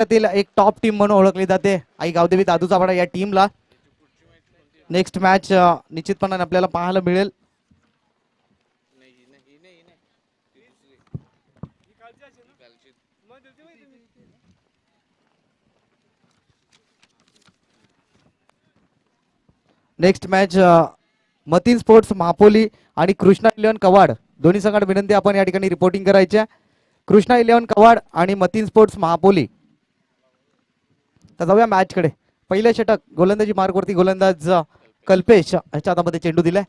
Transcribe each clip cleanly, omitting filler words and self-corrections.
त्यातील एक top team म्हणून ओळखली जाते आई गावदेवी दादूचा वाडा या टीमला नेक्स्ट मॅच निश्चितपणाने आपल्याला पाहायला मिळेल. नेक्स्ट मॅच मतीन स्पोर्ट्स महापोली आणि कृष्णा 11 कवाड दोन्ही संघात विनंती आपण या ठिकाणी रिपोर्टिंग करायची. कृष्णा 11 कवाड आणि मतीन स्पोर्ट्स महापोली. तर जाऊया मॅच कडे. पहिले षटक गोलंदाजी मार्गवरती गोलंदाज कल्पेश याच्या हातामध्ये चेंडू दिलाय.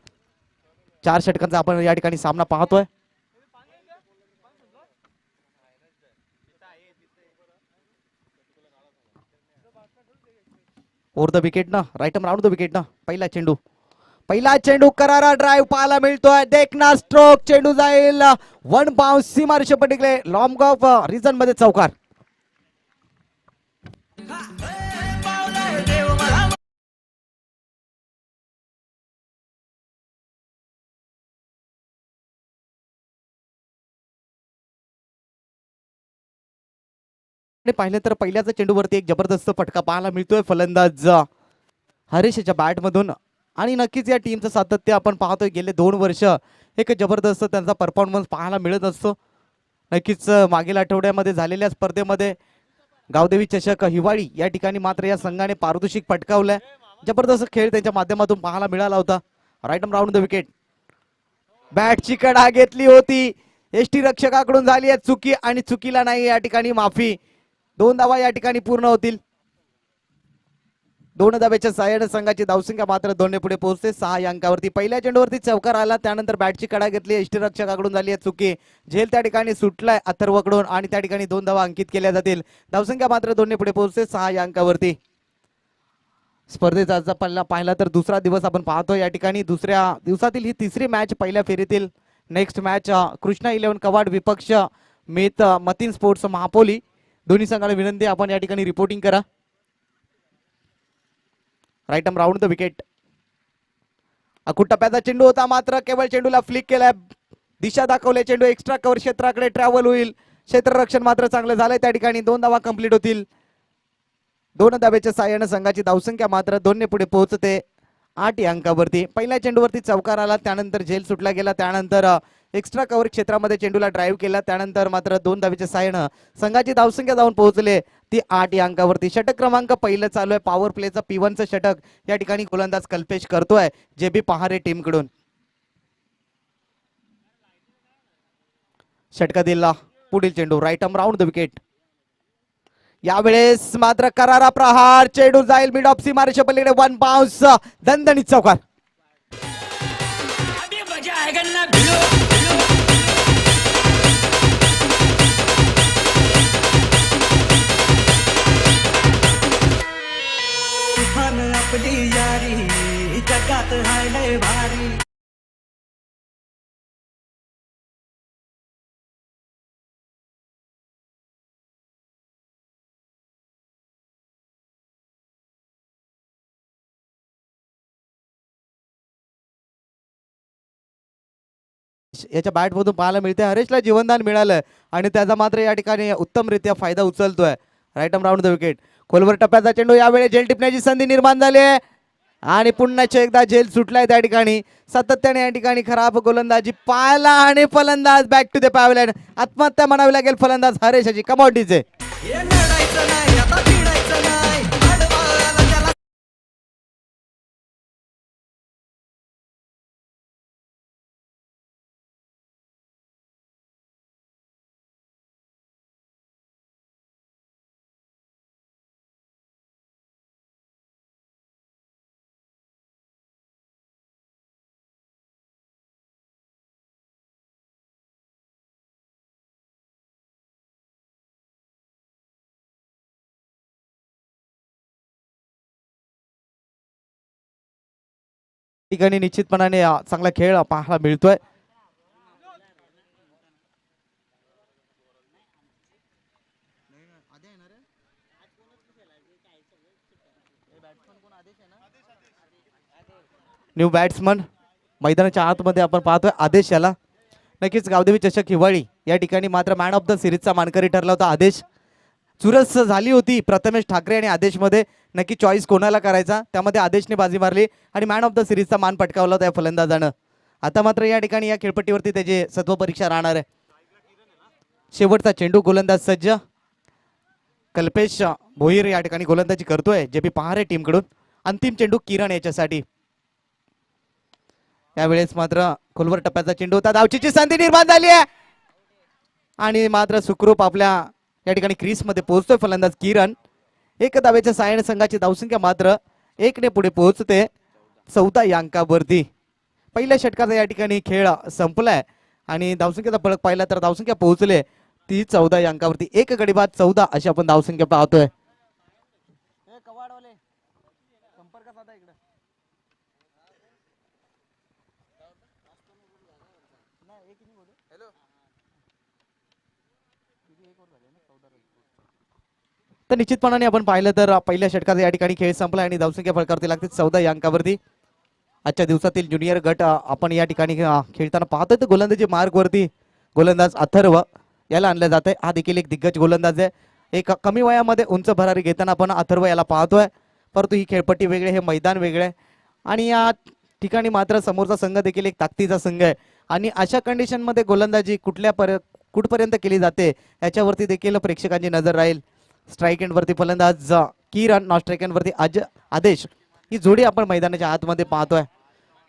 4 षटकांचा आपण या ठिकाणी सामना पाहतोय. ओव्हर द विकेट ना, right arm round the wicket ना. पहिला चेंडू करारा ड्राईव्ह पाहायला मिळतोय. देखना स्ट्रोक चेंडू जाईल वन बाउन्स सीमारेषे पलीकडे लॉंग ऑफ रिझन मध्ये चौकार. पाहिलं तर पहिल्याच चेंडूवरती एक जबरदस्त फटका पाहायला मिळतोय फलंदाज हरीशच्या बॅट मधून. आणि नक्कीच या टीमचं सातत्य आपण पाहतोय. गेले 2 वर्ष एक जबरदस्त त्यांचा परफॉर्मन्स पाहायला मिळत असतो. नक्कीच मागील आठवड्यामध्ये झालेल्या स्पर्धेमध्ये गावदेवी चषक हिवाळी या ठिकाणी मात्र या संघाने पारितोषिक पटकावलंय. जबरदस्त खेळ त्यांच्या माध्यमातून पाहायला मिळाला होता. Right arm round the wicket. बॅटची कडा घेतली होती. एसटी रक्षकाकडून झाली आहे चुकी आणि चुकीला नाही या ठिकाणी माफी. 2 धावा या ठिकाणी पूर्ण होतील. 2 धाब्याच्या सहाय्याने संघाची धावसंख्या मात्र 2 ने पुढे पोहोचते 6 अंकावरती. पहिल्या चेंडूवरती चौकार आला, त्यानंतर बॅटची कडा घेतली. यष्टीरक्षकाकडून झाली आहे चुकी. झेल त्या ठिकाणी सुटलाय अथर्वकडून आणि त्या ठिकाणी 2 धावा अंकित केल्या जातील. धावसंख्या मात्र 2 ने पुढे पोहोचते 6 अंकावरती. स्पर्धेचा आजचा पल्ला पाहिला तर दुसरा दिवस आपण पाहतो. या ठिकाणी दुसऱ्या दिवसातील ही तिसरी मॅच पहिल्या फेरीतील. नेक्स्ट मॅच कृष्णा 11 कवाड विपक्ष मतीन स्पोर्ट्स महापोली. दोन्ही संघाला विनंती आपण या ठिकाणी रिपोर्टिंग करा. Right arm round the wicket. अखूट टप्प्याचा चेंडू होता, मात्र केवळ चेंडूला फ्लिक केलाय. दिशा दाखवले. चेंडू एक्स्ट्रा कव्हर क्षेत्राकडे ट्रॅव्हल होईल. क्षेत्ररक्षण मात्र चांगलं झालंय. त्या ठिकाणी 2 धावा कंप्लीट होतील. 2 धाब्याच्या साहाय्याने संघाची धावसंख्या मात्र 2 ने पुढे पोहोचते 8 अंकावरती. पहिल्या चेंडूवरती चौकार आला, त्यानंतर झेल सुटला गेला, त्यानंतर एक्स्ट्रा कव्हर क्षेत्रामध्ये चेंडूला ड्राईव्ह केला, त्यानंतर मात्र 2 धावेच्या साहाय्याने संघाची धावसंख्या जाऊन पोहोचले ती 8 अंकावरती. षटक क्रमांक पहिलं चालू आहे. पॉवर प्लेचं P1चं षटक या ठिकाणी गोलंदाज कल्पेश करतोय JB पहारे टीम कडून. षटका दिला पुढील चेंडू right arm round the wicket. यावेळेस मात्र करारा प्रहार. चेंडू जाईल मिड ऑफ सीमारेषे पलीकडे वन बाउन्स दणदणीत चौकार. आपली यारी जगात हाय लय भारी. याच्या बॅट मधून पाहायला मिळते हरेशला जीवनदान मिळालं आणि त्याचा मात्र या ठिकाणी उत्तमरित्या फायदा उचलतोय. Right arm round the wicket. खोलवर टप्प्याचा चेंडू. यावेळी झेल टिपण्याची संधी निर्माण झाली आहे आणि पुन्हा एकदा झेल सुटलाय. त्या ठिकाणी सातत्याने या ठिकाणी खराब गोलंदाजी पाहायला आणि फलंदाज बॅक टू द पॅव्हलियन. आत्महत्या म्हणावी लागेल फलंदाज हरेशची कमोडीचे. ठिकाणी निश्चितपणाने चांगला खेळ पाहायला मिळतोय. न्यू बॅट्समन मैदानाच्या आतमध्ये आपण पाहतोय आदेश याला. नक्कीच गावदेवी चषक हिवाळी या ठिकाणी मात्र मॅन ऑफ द सिरीजचा मानकरी ठरला होता आदेश. चुरस झाली होती प्रथमेश ठाकरे आणि आदेशमध्ये. नक्की चॉईस कोणाला करायचा, त्यामध्ये आदेशने बाजी मारली आणि मॅन ऑफ द सिरीजचा मान पटकावला होता या फलंदाजानं. आता मात्र या ठिकाणी या खेळपट्टीवरती त्याची सत्व परीक्षा राहणार आहे. शेवटचा चेंडू, गोलंदाज सज्ज. कल्पेश भोईर या ठिकाणी गोलंदाजी करतोय जे बी पहारे टीमकडून. अंतिम चेंडू किरण याच्यासाठी. यावेळेस मात्र खोलवर टप्प्याचा चेंडू होता, धावचीची संधी निर्माण झाली आहे आणि मात्र सुखरूप आपल्या या ठिकाणी क्रीज मध्ये पोहोचतोय फलंदाज किरण. एक धावेच्या साहाय्याने संघाची धावसंख्या मात्र 1 ने पुढे पोहोचते 14 या अंकावरती. पहिल्या षटकाचा या ठिकाणी खेळ संपलाय आणि धावसंख्येचा फरक पाहिला तर धावसंख्या पोहोचले ती 14 या अंकावरती. एक गडी बाद 14 अशी आपण धावसंख्या पाहतोय. तर निश्चितपणाने आपण पाहिलं तर पहिल्या षटकाचा या ठिकाणी खेळ संपला आणि धावसंख्या फलकावरती लागते 14 या अंकावरती. आजच्या दिवसातील ज्युनियर गट आपण या ठिकाणी खेळताना पाहतोय. तर गोलंदाजी मार्गवरती गोलंदाज अथर्व याला आणलं जात आहे. हा देखील एक दिग्गज गोलंदाज आहे. एक कमी वयामध्ये उंच भरारी घेताना आपण अथर्व याला पाहतोय. परंतु ही खेळपट्टी वेगळे, हे मैदान वेगळे आणि या ठिकाणी मात्र समोरचा संघ देखील एक ताकदीचा संघ आहे आणि अशा कंडिशन मध्ये गोलंदाजी कुठपर्यंत केली जाते याच्यावरती देखील प्रेक्षकांची नजर राहील. स्ट्राईक एंड वरती फलंदाज किरण, नॉन स्ट्राईक एंड वरती आदेश, ही जोडी आपण मैदानाच्या आतमध्ये पाहतोय.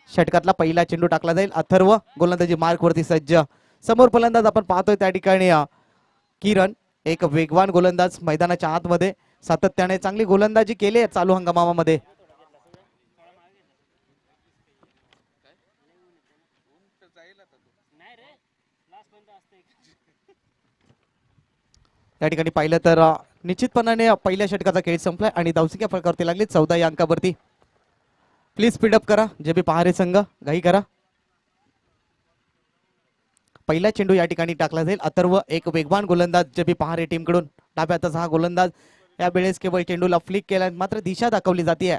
षटकातला पहिला चेंडू टाकला जाईल. अथर्व गोलंदाजी मार्क वरती सज्ज. समोर फलंदाज आपण पाहतोय त्या ठिकाणी किरण, एक वेगवान गोलंदाज मैदानाच्या आतमध्ये सातत्याने चांगली गोलंदाजी केली चालू हंगामामध्ये. या ठिकाणी पाहिलं तर निश्चितपणाने पहिल्या षटकाचा खेळ संपलाय आणि धावसंख्या फलकावरती लागली 14 या अंकावरती. प्लीज स्पीड अप करा जे बी पहारे संघ, घाई करा. पहिला चेंडू या ठिकाणी टाकला जाईल. अथर्व, एक वेगवान गोलंदाज जे बी पहारे टीम कडून. डाव्या हाताचा हा गोलंदाज. या वेळेस केवळ चेंडूला फ्लिक केला, मात्र दिशा दाखवली जाते.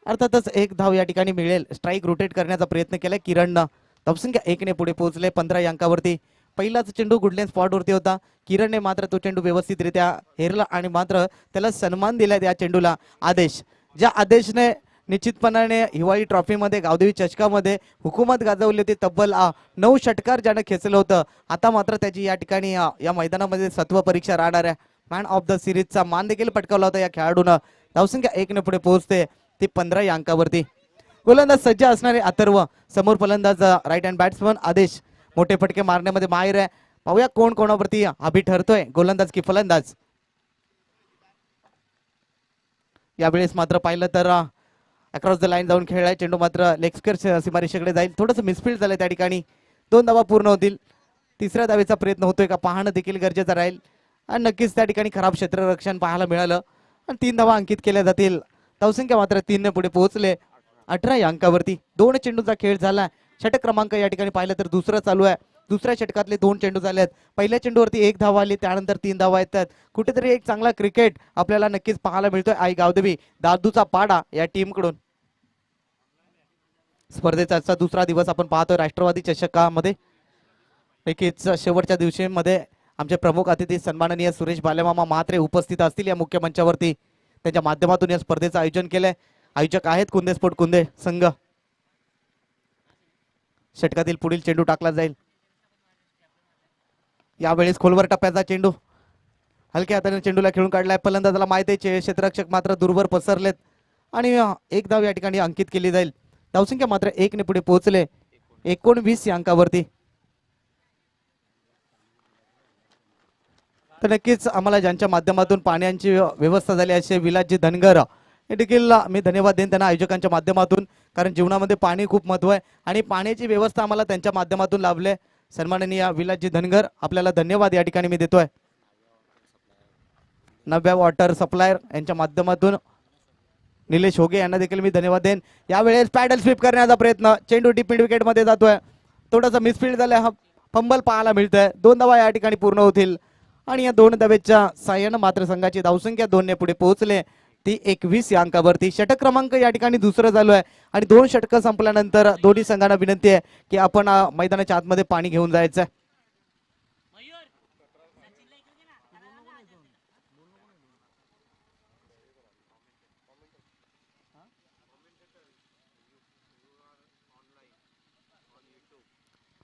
अर्थातच एक धाव या ठिकाणी मिळेल. स्ट्राईक रोटेट करण्याचा प्रयत्न केलाय किरणनं. धावसंख्या 1 ने पुढे पोहोचले 15 या अंकावरती. पहिलाच चेंडू गुडलेन स्पॉट वरती होता. किरणने मात्र तो चेंडू व्यवस्थितरित्या हेरला आणि मात्र त्याला सन्मान दिला त्या चेंडूला. आदेश, ज्या आदेशने निश्चितपणाने हिवाळी ट्रॉफीमध्ये, गावदेवी चषकामध्ये हुकूमत गाजवली होती, तब्बल 9 षटकार ज्यानं खेचलं होतं, आता मात्र त्याची या ठिकाणी या मैदानामध्ये सत्व परीक्षा राहणार आहे. मॅन ऑफ द सिरीजचा मान देखील पटकावला होता या खेळाडूनं. धावसंख्या 1 ने पुढे पोहोचते ती 15 या अंकावरती. गोलंदाज सज्ज असणारे अथर्व, समोर फलंदाज राईट हँड बॅट्समन आदेश. मोठे फटके मारण्यामध्ये माहिर आहे. पाहूया कोण कोणावरती अभि ठरतोय, गोलंदाज की फलंदाज. यावेळेस मात्र पाहिलं तर अक्रॉस द लाईन जाऊन खेळलाय चेंडू, मात्र लेग स्क्वेअर सीमारेषेकडे जाईल. थोडंसं मिसफील्ड झालं त्या ठिकाणी. 2 धावा पूर्ण होतील. तिसऱ्या धावेचा प्रयत्न होतोय का पाहणं देखील गरजेचं राहील आणि नक्कीच त्या ठिकाणी खराब क्षेत्ररक्षण पाहायला मिळालं आणि 3 धावा अंकित केल्या जातील. धावसंख्या मात्र 3 ने पुढे पोहोचले 18 या अंकावरती. 2 चेंडूचा खेळ झाला. षटक क्रमांक या ठिकाणी पाहिलं तर दुसरं चालू आहे. दुसऱ्या षटकातले 2 चेंडू झाले आहेत. पहिल्या चेंडूवरती 1 धाव आली, त्यानंतर 3 धावा येतात. कुठेतरी एक चांगला क्रिकेट आपल्याला नक्कीच पाहायला मिळतोय आई गावदेवी दादूचा पाडा या टीम कडून. स्पर्धेचा आजचा दुसरा दिवस आपण पाहतोय राष्ट्रवादी चषकामध्ये. नक्कीच शेवटच्या दिवशीमध्ये आमचे प्रमुख अतिथी सन्माननीय सुरेश बालेमामा म्हात्रे उपस्थित असतील या मुख्य मंचावरती. त्यांच्या माध्यमातून या स्पर्धेचं आयोजन केलंय. आयोजक आहेत कुंदे स्पोर्ट कुंदे संघ. षटकातील पुढील चेंडू टाकला जाईल. यावेळेस खोलवर टप्प्याचा चेंडू, हलक्या हाताने चेंडूला खेळून काढलाय. फलंदाजाला माहिती आहे क्षेत्ररक्षक मात्र दूरवर पसरलेत आणि 1 धाव या ठिकाणी अंकित केली जाईल. धावसंख्या मात्र 1 ने पुढे पोहोचले 19 या अंकावरती. तर नक्कीच आम्हाला ज्यांच्या माध्यमातून पाण्याची व्यवस्था झाली असे विलासजी धनगर हे देखील मी धन्यवाद देईन त्यांना आयोजकांच्या माध्यमातून, कारण जीवनामध्ये पाणी खूप महत्व आहे आणि पाण्याची व्यवस्था आम्हाला त्यांच्या माध्यमातून लाभले. सन्माननीय विलासजी धनगर आपल्याला धन्यवाद या ठिकाणी मी देतोय. नव्या वॉटर सप्लायर यांच्या माध्यमातून निलेश होगे यांना देखील मी धन्यवाद देईन. यावेळेस पॅडल स्वीप करण्याचा प्रयत्न, चेंडू डीप मिड विकेट मध्ये जातोय. थोडासा मिसफील्ड झालाय, हा फंबल पाहायला मिळतोय. 2 धावा या ठिकाणी पूर्ण होतील आणि या 2 धावेच्या साह्यानं मात्र संघाची धावसंख्या 2 ने पुढे पोहोचले ती 21 या अंकावरती. षटक क्रमांक या ठिकाणी दुसरं चालू आहे आणि 2 षटकं संपल्यानंतर दोन्ही संघांना विनंती आहे की आपण मैदानाच्या आतमध्ये पाणी घेऊन जायचं.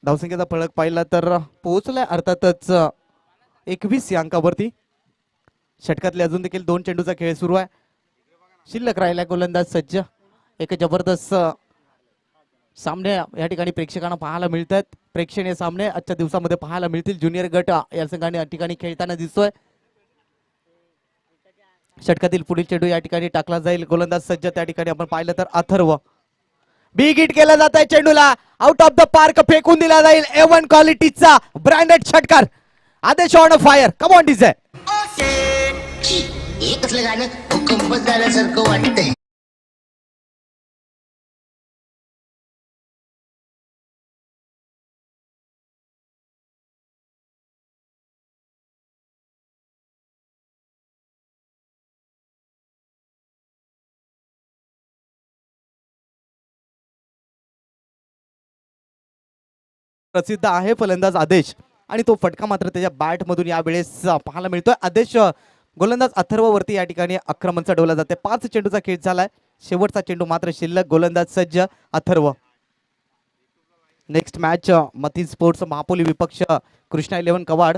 धावसंख्येचा फलक पाहिला तर पोहोचलाय अर्थातच 21 या अंकावरती. षटकातले अजून देखील 2 चेंडूचा खेळ सुरू आहे. शिल्लक राहिला गोलंदाज सज्ज. एक जबरदस्त सामने या ठिकाणी प्रेक्षकांना पाहायला मिळतात. प्रेक्षणीय सामने आजच्या दिवसामध्ये पाहायला मिळतील. ज्युनियर गट या संघाने या ठिकाणी खेळताना दिसतोय. षटकातील पुढील चेंडू या ठिकाणी टाकला जाईल. गोलंदाज सज्ज त्या ठिकाणी आपण पाहिलं तर अथर्व. बिग हिट केला जात आहे चेंडूला. आउट ऑफ द पार्क फेकून दिला जाईल. A1 क्वालिटीचा ब्रँडेड षटकार. आदेश on fire. Come on DJ. हे कसलं गाणं भूकंप झाल्यासारखं वाटतंय. प्रसिद्ध आहे फलंदाज आदेश आणि तो फटका मात्र त्याच्या बॅट मधून यावेळेस पाहायला मिळतोय. आदेश गोलंदाज अथर्व वरती या ठिकाणी आक्रमण चढवलं जाते. 5 चेंडूचा खेळ झालाय. शेवटचा चेंडू मात्र शिल्लक. गोलंदाज सज्ज अथर्व. नेक्स्ट मॅच मथी स्पोर्ट्स महापोली विपक्ष कृष्णा 11 कवाड.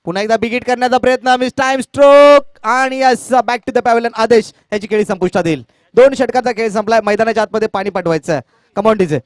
पुन्हा एकदा बिगिट करण्याचा प्रयत्न. मिस टाइम स्ट्रोक आणि yes back to the pavilion. Adesh याची खेळी संपुष्टात येईल. 2 षटकाचा खेळ संपलाय. मैदानाच्या आतमध्ये पाणी पाठवायचं. Come on DJ.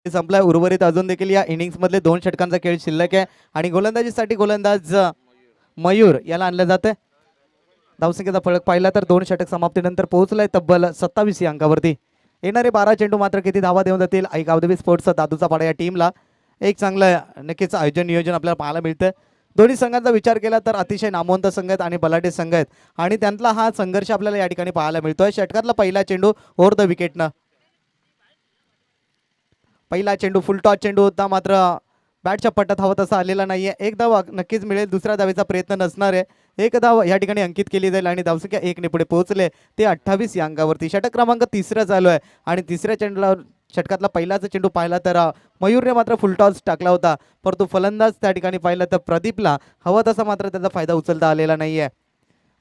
संपलाय. उर्वरित अजून देखील या इनिंग्स मधले 2 षटकांचा खेळ शिल्लक आहे आणि गोलंदाजीसाठी गोलंदाज मयूर याला आणलं जातं. धावसंख्येचा फलक पाहिला तर 2 षटक समाप्तीनंतर पोहोचलाय तब्बल 27 या अंकावरती. येणारे 12 चेंडू मात्र किती धावा देऊन जातील आई गावदेवी स्पोर्ट्स दादूचा पाडा या टीमला. एक चांगलं नक्कीच आयोजन नियोजन आपल्याला पाहायला मिळतं. दोन्ही संघांचा विचार केला तर अतिशय नामवंत संघ आहेत आणि बलाढ्य संघ आहेत आणि त्यांतला हा संघर्ष आपल्याला या ठिकाणी पाहायला मिळतोय. षटकातला पहिला चेंडू ओव्हर द विकेटनं. पहिला चेंडू फुल टॉस चेंडू होता मात्र बॅटच्या पट्ट्यात हवा तसा आलेला नाहीये. एक धाव नक्कीच मिळेल. दुसऱ्या धावेचा प्रयत्न नसणार आहे. एक धाव या ठिकाणी अंकित केली जाईल आणि धावसंख्या 1 ने पुढे पोहोचले. ते 28 या अंकावरती. षटक क्रमांक 3 चालू आहे आणि तिसऱ्या चेंडूला षटकातला पहिलाच चेंडू पाहिला तर मयूरने मात्र फुल टॉस टाकला होता परंतु फलंदाज त्या ठिकाणी पाहिला तर प्रदीपला हवा तसा मात्र त्याचा फायदा उचलता आलेला नाहीये.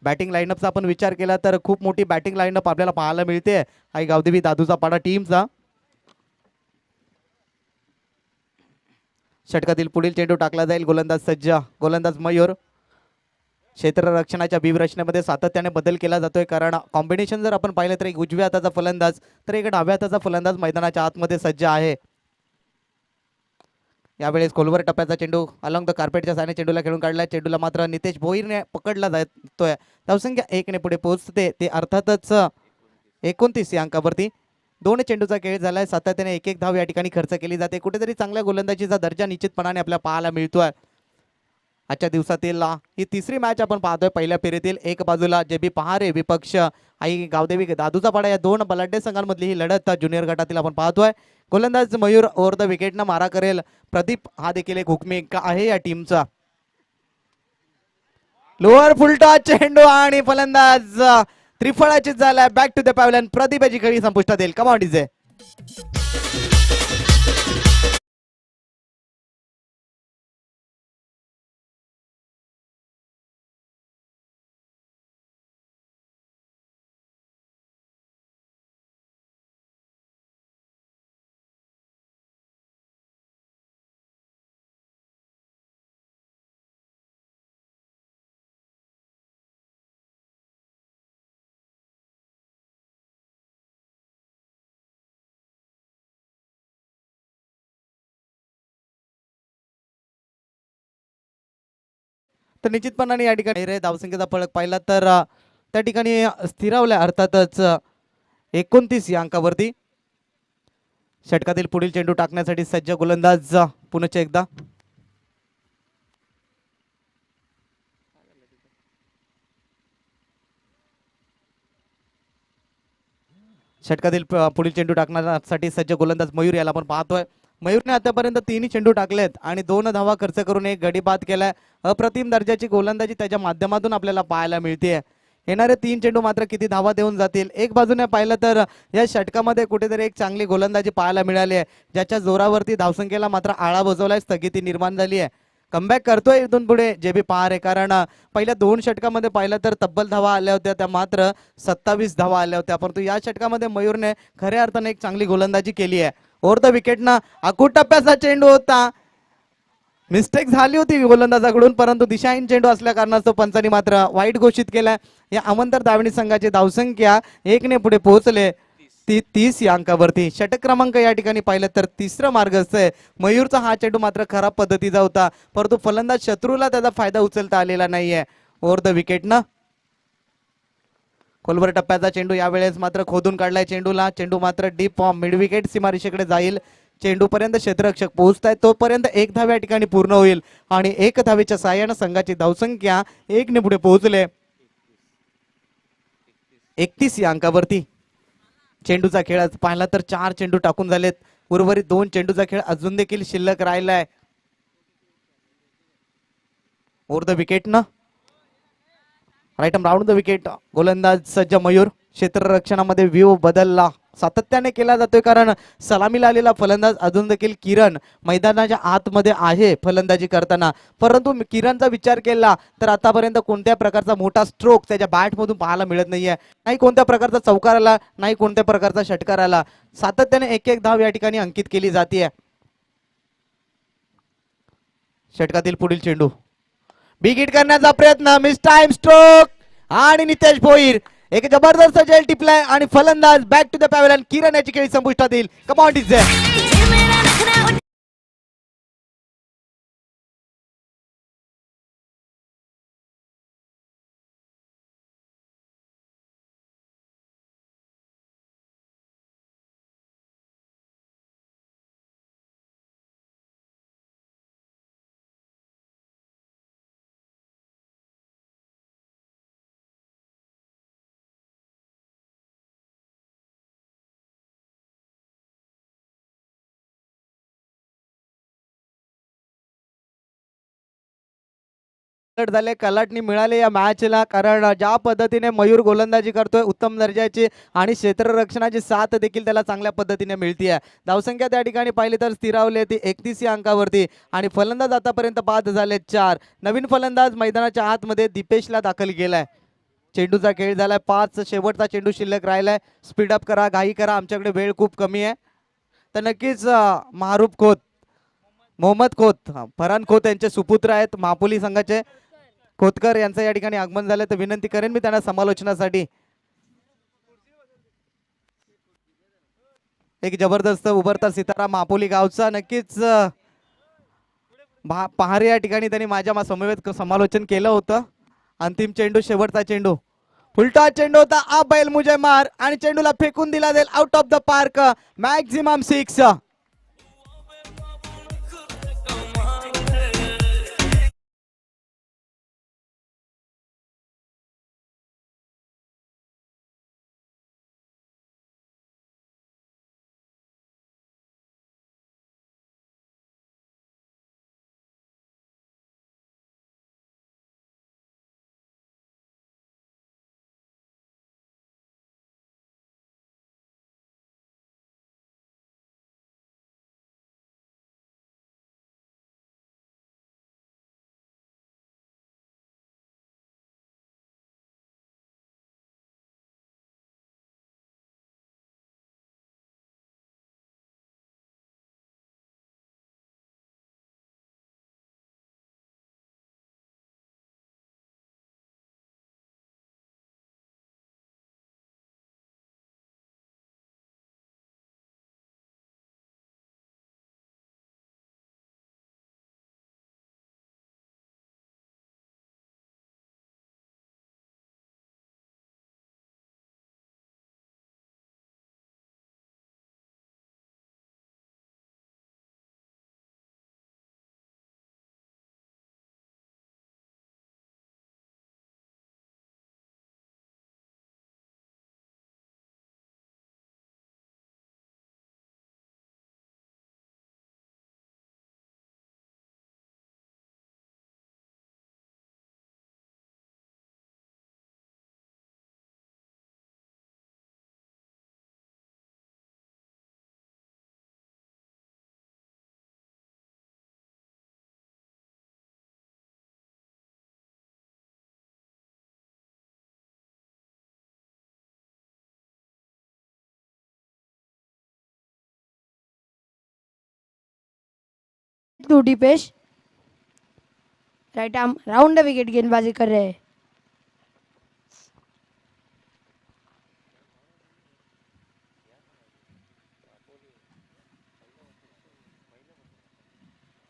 बॅटिंग लाईनअपचा आपण विचार केला तर खूप मोठी बॅटिंग लाईनअप आपल्याला पाहायला मिळते आई गावदेवी दादूचा पाडा टीमचा. षटकातील पुढील चेंडू टाकला जाईल. गोलंदाज सज्ज गोलंदाज मयूर. क्षेत्ररक्षणाच्या व्यूहरचनेमध्ये सातत्याने बदल केला जातोय कारण कॉम्बिनेशन जर आपण पाहिलं तर एक उजव्या हाताचा फलंदाज तर एक डाव्या हाताचा फलंदाज मैदानाच्या आतमध्ये सज्ज आहे. यावेळेस खोलवर टप्प्याचा चेंडू अलॉंग द कार्पेटच्या साने चेंडूला खेळून काढलाय. चेंडूला मात्र नितेश भोईरने पकडला जातोय. धावसंख्या 1 ने पुढे पोहोचते. ते अर्थातच 29 या अंकावरती. 2 चेंडूचा खेळ झालाय. सातत्याने एक धाव या ठिकाणी खर्च केली जाते. कुठेतरी चांगल्या गोलंदाजीचा दर्जा निश्चितपणाने आपल्याला पाहायला मिळतोय. आजच्या दिवसातील ही तिसरी मॅच आपण पाहतोय. पहिल्या फेरीतील एक बाजूला JB पहारे विपक्ष आई गावदेवी दादूचा पाडा या 2 बलाढ्य संघांमधली ही लढत ज्युनियर गटातील आपण पाहतोय. गोलंदाज मयूर ओव्हर द विकेटनं मारा करेल. प्रदीप हा देखील एक हुकमी आहे या टीमचा. लोअर फुलटॉस चेंडू आणि फलंदाज त्रिफळाची झाला. Back to the pavilion. Pradeep याची खेळी संपुष्टात येईल. Come on DJ. तर निश्चितपणाने या ठिकाणी रे धावसंख्येचा फलक पाहिला तर त्या ठिकाणी स्थिरावल्या अर्थातच 29 या अंकावरती. षटकातील पुढील चेंडू टाकण्यासाठी सज्ज गोलंदाज पुनश्च एकदा. षटकातील पुढील चेंडू टाकण्यासाठी सज्ज गोलंदाज मयूर याला आपण पाहतोय. मयूरने आतापर्यंत 3 चेंडू टाकलेत आणि 2 धावा खर्च करून एक गडी बाद केलाय. अप्रतिम दर्जाची गोलंदाजी त्याच्या माध्यमातून आपल्याला पाहायला मिळते. येणारे 3 चेंडू मात्र किती धावा देऊन जातील. एक बाजूने पाहिलं तर या षटकामध्ये कुठेतरी एक चांगली गोलंदाजी पाहायला मिळाली आहे, ज्याच्या जोरावरती धावसंख्येला मात्र आळा बसवलाय, स्थगिती निर्माण झाली आहे. कमबॅक करतोय इथून पुढे जे बी पहार आहे, कारण पहिल्या 2 षटकामध्ये पाहिलं तर तब्बल धावा आल्या होत्या, त्या मात्र 27 धावा आल्या होत्या. परंतु या षटकामध्ये मयूरने खऱ्या अर्थाने एक चांगली गोलंदाजी केली आहे. ओव्हर द विकेटनं आखूड टप्प्याचा चेंडू होता, मिस्टेक झाली होती गोलंदाजाकडून, परंतु दिशाहीन चेंडू असल्या कारणास्तव पंचांनी मात्र वाईट घोषित केलाय. या अमंतर धावणी संघाची धावसंख्या 1 ने पुढे पोहोचले 30 या अंकावरती. षटक क्रमांक या ठिकाणी पाहिलं तर तिसरं मार्गस्थ आहे. मयूरचा हा चेंडू मात्र खराब पद्धतीचा होता, परंतु फलंदाज शत्रूला त्याचा फायदा उचलता आलेला नाहीये. ओव्हर द विकेटनं खोलवर टप्प्याचा चेंडू यावेळेस मात्र खोदून काढलाय चेंडूला. चेंडू मात्र डीप मिड विकेट सीमारेषेकडे जाईल. चेंडू पर्यंत क्षेत्ररक्षक पोहोचताय तोपर्यंत 1 धाव या ठिकाणी पूर्ण होईल आणि 1 धावेच्या साहाय्याने संघाची धावसंख्या 1 ने पुढे पोहोचले 31 या अंकावरती. चेंडूचा खेळ पाहिला तर 4 चेंडू टाकून झालेत. उर्वरित 2 चेंडूचा खेळ अजून देखील शिल्लक राहिलाय. ओव्हर द विकेटनं right arm round the wicket. गोलंदाज सज्ज मयूर. क्षेत्ररक्षणामध्ये व्ह्यू बदलला सातत्याने केला जातोय, कारण सलामीला आलेला फलंदाज अजून देखील किरण मैदानाच्या आतमध्ये आहे फलंदाजी करताना. परंतु किरणचा विचार केला तर आतापर्यंत कोणत्या प्रकारचा मोठा स्ट्रोक त्याच्या बॅटमधून पाहायला मिळत नाहीये. नाही कोणत्या प्रकारचा चौकार आला, नाही कोणत्या प्रकारचा षटकार आला. सातत्याने 1-1 धाव या ठिकाणी अंकित केली जाते. षटकातील पुढील चेंडू बिग हिट करण्याचा प्रयत्न, मिस टाइम स्ट्रोक आणि नितेश भोईर एक जबरदस्त जेल टिपलाय आणि फलंदाज बॅक टू द पॅव्हलियन. किरण याची खेळी संपुष्टात येईल. Come on DJ. झाले कलाटणी मिळाले या मॅचला, कारण ज्या पद्धतीने मयूर गोलंदाजी करतोय उत्तम दर्जाची आणि क्षेत्ररक्षणाची साथ देखील त्याला चांगल्या पद्धतीने मिळतीये. धावसंख्या त्या ठिकाणी पाहिली तर स्थिरावली ती 31 या अंकावरती आणि फलंदाज आतापर्यंत बाद झाले 4. नवीन फलंदाज मैदानाच्या आतमध्ये दीपेशला दाखल केलाय. चेंडूचा खेळ झालाय 5. शेवटचा चेंडू शिल्लक राहिलाय. स्पीडअप करा, घाई करा, आमच्याकडे वेळ खूप कमी आहे. तर नक्कीच महारूप खोत, मोहम्मद खोत, फरहान खोत यांचे सुपुत्र आहेत मापोली संघाचे. खोतकर यांचं या ठिकाणी आगमन झालं, तर विनंती करेन मी त्यांना समालोचनासाठी. एक जबरदस्त उभरता सितारा मापोली गावचा. नक्कीच पहारे या ठिकाणी त्यांनी माझ्या समवेत समालोचन केलं होतं. अंतिम चेंडू, शेवटचा चेंडू, उलटा चेंडू होता. आ बैल मुझे मार आणि चेंडूला फेकून दिला जाईल out of the park. Maximum 6. To Dipesh, right arm round the wicket गेंदबाजी कर रहे हैं।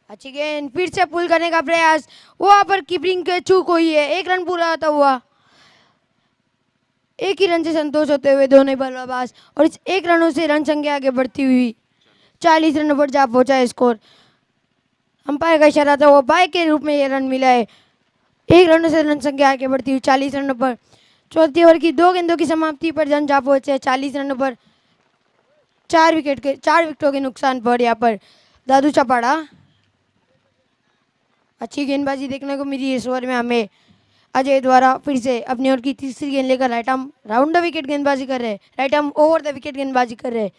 अच्छी गेंद, फिर से पुल करने का प्रयास, वहां पर कीपिंग के चूक हुई है, एक रन पूरा होता हुआ। एक ही रन से संतोष होते हुए दोनों बल्लेबाज, और इस एक रनों से रन संख्या आगे बढ़ती हुई 40 रनों पर जा पहुंचा है स्कोर। अंपायर का इशारा था, वो बाय के रूप में ये रन मिला है। एक रनों से रन संख्या आगे बढ़ती हुई 40 रनों पर। चौथी ओवर की 2 गेंदों की समाप्ति पर जन जा पहुंचे 40 रनों पर, 4 विकेटों के नुकसान पर यहाँ पर दादू चपाड़ा। अच्छी गेंदबाजी देखने को मिली इस ओवर में हमें। अजय द्वारा फिर से अपनी ओर की तीसरी गेंद लेकर right arm round the wicket गेंदबाजी कर रहे हैं, right arm over the wicket गेंदबाजी कर रहे हैं।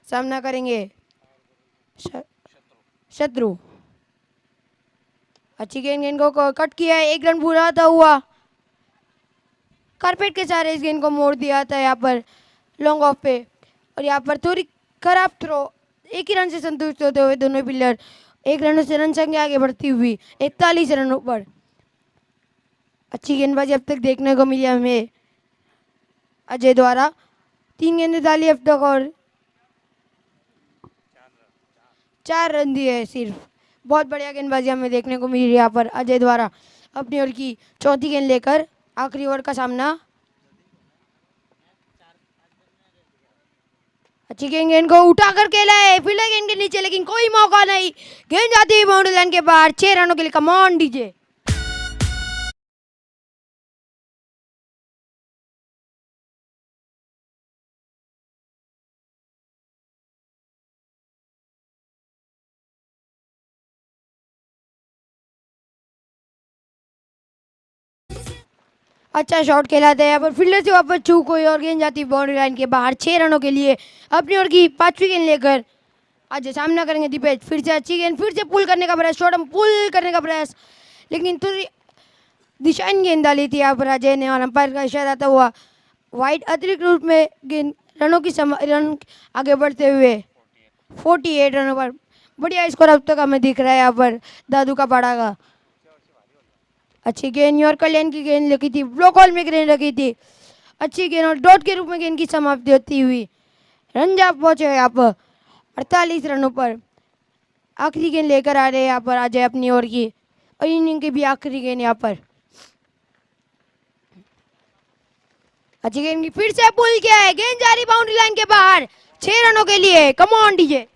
सामना करेंगे शत्रु। अच्छी गेंद को कट किया है, एक रन पूरा था हुआ। कारपेट के सहारे इस गेंद को मोड़ दिया था यहाँ पर लॉन्ग ऑफ पे, और यहाँ पर थोड़ी खराब थ्रो, एक ही रन से संतुष्ट होते हुए दोनों प्लेयर, एक रन से रन संख्या आगे बढ़ती हुई 41 रनों पर। अच्छी गेंदबाजी अब तक देखने को मिली हमें अजय द्वारा। 3 गेंदें डाली अब तक और 4 रन दिए सिर्फ। बहुत बढ़िया गेंदबाजी हमें देखने को मिली यहाँ पर अजय द्वारा अपनी ओर की चौथी गेंद लेकर आखिरी ओवर का सामना। अच्छी गेंद को उठा कर खेला है, फील्डर गेंद के नीचे, लेकिन कोई मौका नहीं। गेंद जाती हुई बाउंड्री लाइन के बाहर, 6 रनों के लिए। कम ऑन डीजे। अच्छा शॉट खेला था यहाँ पर, फील्डर से वापस चूक हुई और गेंद जाती बाउंड्री लाइन के बाहर, 6 रनों के लिए। अपनी ओर की 5वीं गेंद लेकर आज सामना करेंगे दीपेश। फिर से अच्छी गेंद, फिर से पुल करने का प्रयास, शॉर्ट पुल करने का प्रयास, लेकिन थोड़ी दिशाहीन गेंद डाली थी यहाँ पर अजय ने, और अंपायर का इशारा था हुआ वाइड। अतिरिक्त रूप में गेंद रनों की रन आगे बढ़ते हुए 48 रनों पर। बढ़िया स्कोर अब तक हमें दिख रहा है यहाँ पर दादू का पाड़ा का। अच्छी गेंद यॉर्कर लेन की गेंद लगी थी, ब्लॉक हॉल में गेंद लगी थी। अच्छी गेंद और डॉट के रूप में गेंद की समाप्ति होती हुई रन जा पहुंचे यहाँ पर 48 रनों पर। आखिरी गेंद लेकर आ रहे हैं यहाँ पर अजय अपनी ओर की, और इनिंग की भी आखिरी गेंद यहाँ पर। अच्छी गेंद की फिर से पुल किया है, गेंद जा रही बाउंड्री लाइन के बाहर, 6 रनों के लिए। कम ऑन डीजे।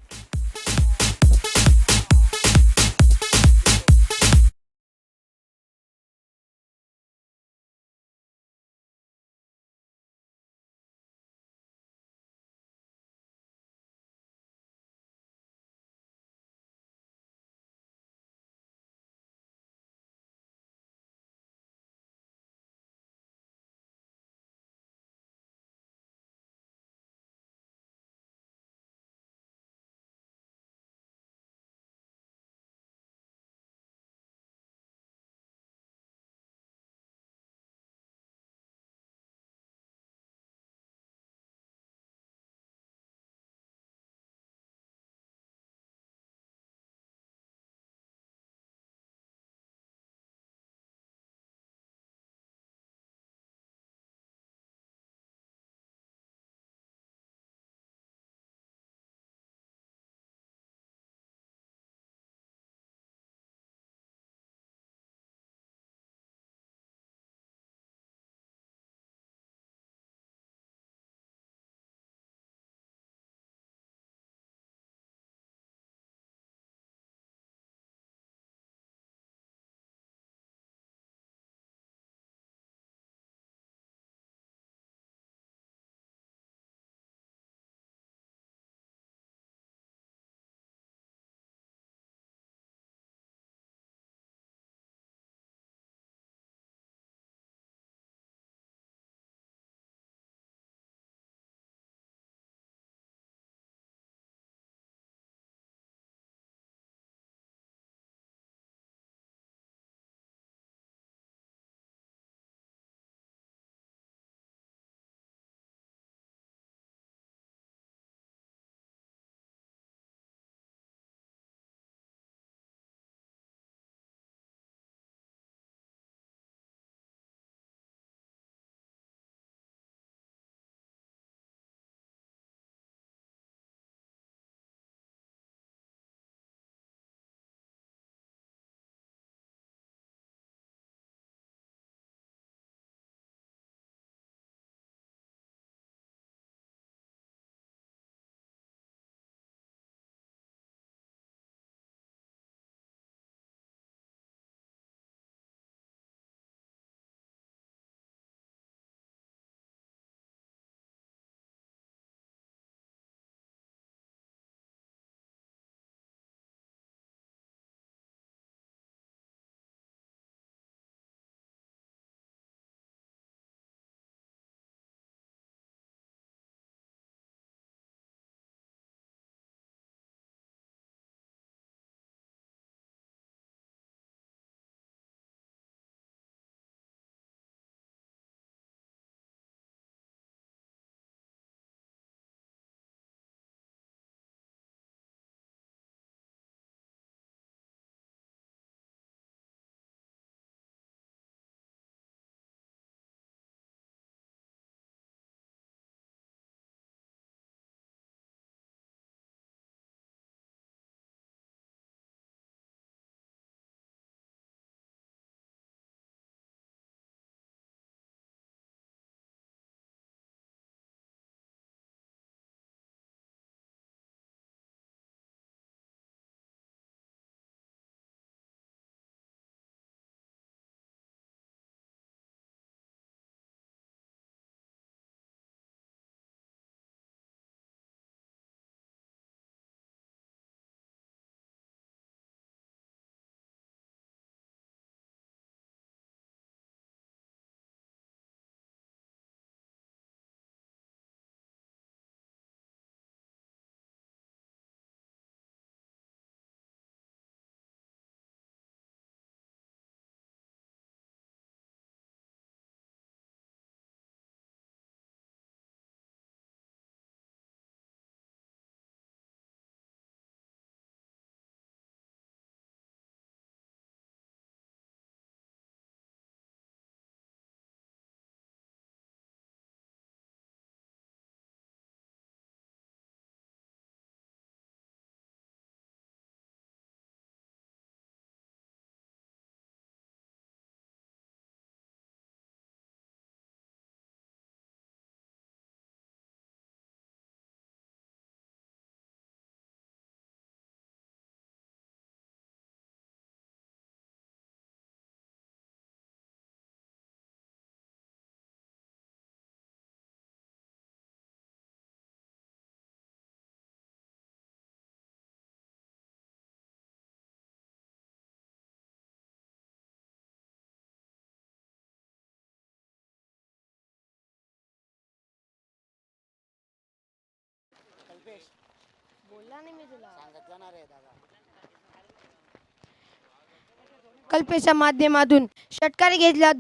कल्पेशच्या माध्यमातून षटकार घेतला.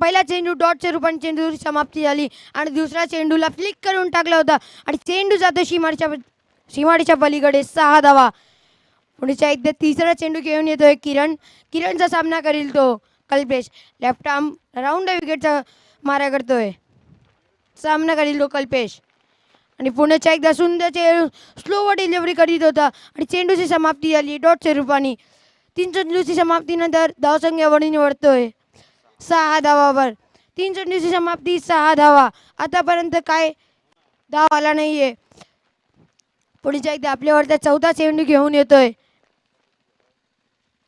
पहिला चेंडू डॉटच्या रूपाने चेंडूची समाप्ती झाली आणि दुसऱ्या चेंडूला फ्लिक करून टाकला होता आणि चेंडू जातो सीमारेच्या पलीकडे 6 धावा. पुढच्या एकदा तिसरा चेंडू घेऊन येतोय किरणचा सामना करील तो कल्पेश. लेफ्ट आर्म राऊंड विकेटचा मारा करतोय. सामना करील तो कल्पेश आणि पुण्याच्या एकदा सुंदर चेंडू स्लोवर डिलिव्हरी करीत होता आणि चेंडूची समाप्ती झाली डॉटच्या रूपाने. 3 चेंडूची समाप्तीनंतर धावसंख्या वडी निवडतोय 6 धावावर. 3 चेंडूची समाप्ती 6 धावा. आतापर्यंत काय धाव आला नाहीये. पुढच्या एकदा आपल्यावरचा चौथा चेंडू घेऊन येतोय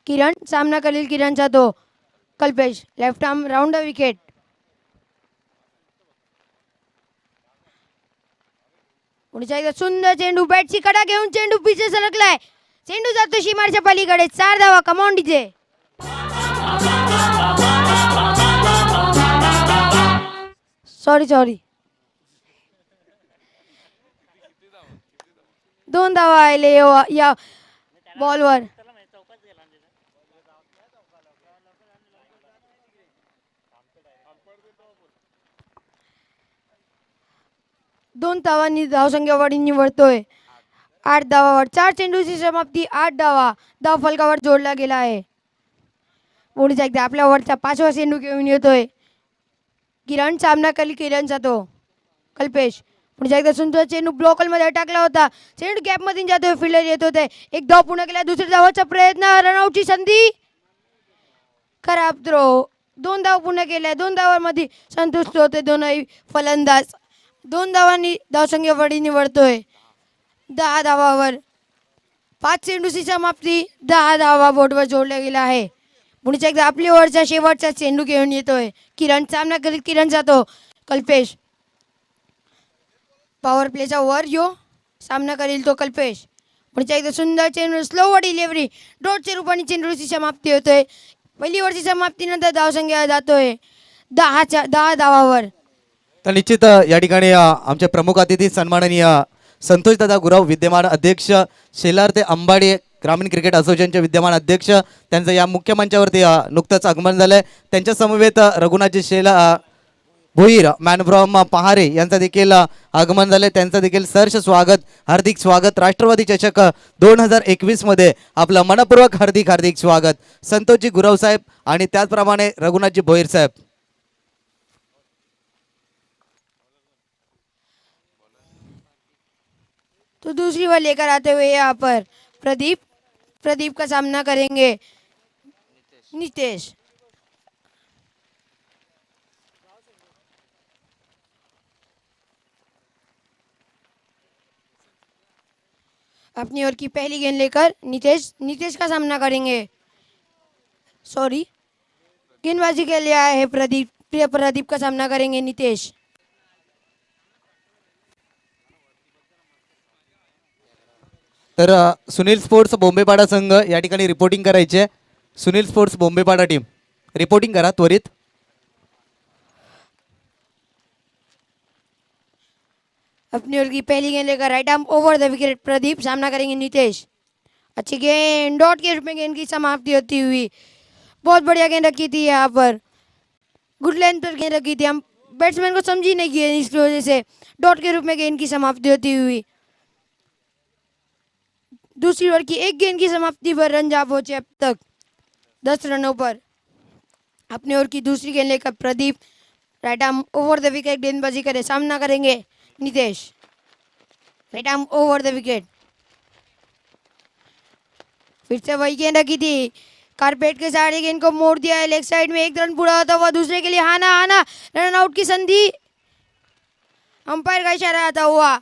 किरण. सामना करील किरणचा तो Kalpesh. Left arm round wicket. पुढच्या एकदा सुंदर चेंडू बॅटची कडा घेऊन चेंडू पिछे सरकलाय. चेंडू जातो सीमारच्या पलीकडे 4 धावा. कमावून डीजे. सॉरी 2 धावा आले या बॉलवर. दोन धावांनी धावसंख्या वाढी निवडतोय 8 धावावर. 4 चेंडूची समाप्ती 8 धावा. धाव फलकावर जोडला गेला आहे. पुढच्या एकदा आपल्या वरचा 5वा चेंडू घेऊन येतोय किरण. सामना करील किरणचा तो कल्पेश. पुढच्या एकदा सुंदर चेंडू ब्लॉकलमध्ये टाकला होता. चेंडू गॅपमध्ये जातोय. फिल्डर येत होते. एक धाव पूर्ण केला. दुसऱ्या धावाचा प्रयत्न. रनआउटची संधी. खराब थ्रो. 2 धाव पूर्ण केल्या. 2 धावांमध्ये संतुष्ट होते दोनही फलंदाज. 2 धावांनी धावसंख्या वडी निवडतोय 10 धावावर. 5 चेंडूची समाप्ती 10 धावा बोर्डवर जोडला गेला आहे. पुढच्या एकदा आपल्या ओव्हरचा शेवटचा चेंडू घेऊन येतोय किरण. सामना करीत किरण जातो कल्पेश. पॉवर प्लेचा वर सामना करील तो कल्पेश. पुढच्या एकदा सुंदर चेंडू स्लोवर डिलिव्हरी डॉटच्या रूपाने चेंडूची समाप्ती होतोय. पहिली ओव्हरची समाप्तीनंतर धावसंख्या जातोय 10 धावावर. तर निश्चित या ठिकाणी आमचे प्रमुख अतिथी सन्माननीय संतोष दादा गुराव, विद्यमान अध्यक्ष शेलार ते अंबाडी ग्रामीण क्रिकेट असोसिएशनचे विद्यमान अध्यक्ष, त्यांचं या मुख्य मंचावरती नुकतंच आगमन झालंय. त्यांच्या समवेत रघुनाथजी भोईर मॅन फ्रॉम पहारे यांचं देखील आगमन झाले. त्यांचं देखील सहर्ष स्वागत, हार्दिक स्वागत. राष्ट्रवादी चषक 2021 मध्ये आपलं मनपूर्वक हार्दिक स्वागत संतोषजी गुराव साहेब आणि त्याचप्रमाणे रघुनाथजी भोईर साहेब. तो दूसरी ओवर लेकर आते हुए यहाँ पर प्रदीप का सामना करेंगे नितेश. अपनी ओर की पहली गेंद लेकर नितेश का सामना करेंगे. गेंदबाजी के लिए आए हैं प्रदीप का सामना करेंगे नितेश. तर सुनील स्पोर्ट्स बोंबेपाडा संघ या ठिकाणी रिपोर्टिंग करायचे. सुनील स्पोर्ट्स बोंबेपाडा टीम रिपोर्टिंग करा त्वरित. अपनी ओर की पहली गेंद लेकर right arm over the wicket Pradeep. सामना करेंगे नितेश. अच्छी गेंद डॉट के रूप में गेंद की समाप्ति होती हुई. बहुत बढ़िया गेंद रखी थी यहाँ पर. गुड लेंथ पर गेंद रखी थी. हम बैट्समैन को समझी नहीं गेंद, इसकी वजह से डॉट के रूप में गेंद की समाप्ति होती हुई. दूसरी ओवर की एक गेंद की समाप्ति पर रन जा पहुंचे अब तक 10 रनों पर. अपनी ओर की दूसरी गेंद लेकर Pradeep right arm over the wicket गेंदबाजी करे. सामना करेंगे Nitesh. Right arm over the wicket. फिर से वही गेंद रखी थी. कारपेट के सारे गेंद को मोड़ दिया है लेग साइड में. एक रन पूरा होता हुआ दूसरे के लिए हाना रन आउट की संधि. अंपायर का इशारा आता हुआ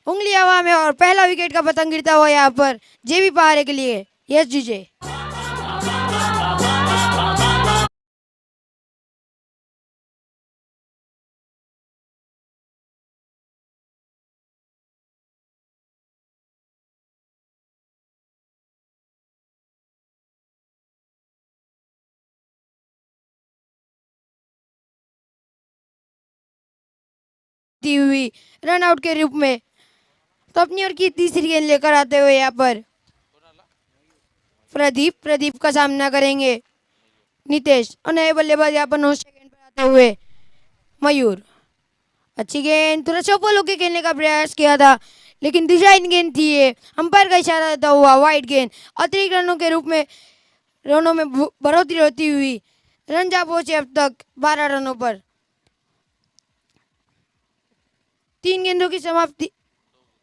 उंगली हवा में और पहला विकेट का पतंग गिरता हुआ यहाँ पर जेबी पहाड़े के लिए. यस जीजे. हुई रन आउट के रूप में तो अपनी ओर की तीसरी गेंद लेकर आते हुए यहाँ पर प्रदीप का सामना करेंगे नितेश और नए बल्लेबाज यहाँ पर 9 सेकंड पर आते हुए मयूर। अच्छी गेंद थोड़ा चौपल होकर खेलने का प्रयास किया था, लेकिन डिजाइन गेंद थी ये, अंपायर का इशारा देता हुआ वाइड गेंद। अतिरिक्त रनों के रूप में रनों में बढ़ोतरी होती हुई रंजा पहुंचे अब तक 12 रनों पर। 3 गेंदों की समाप्ति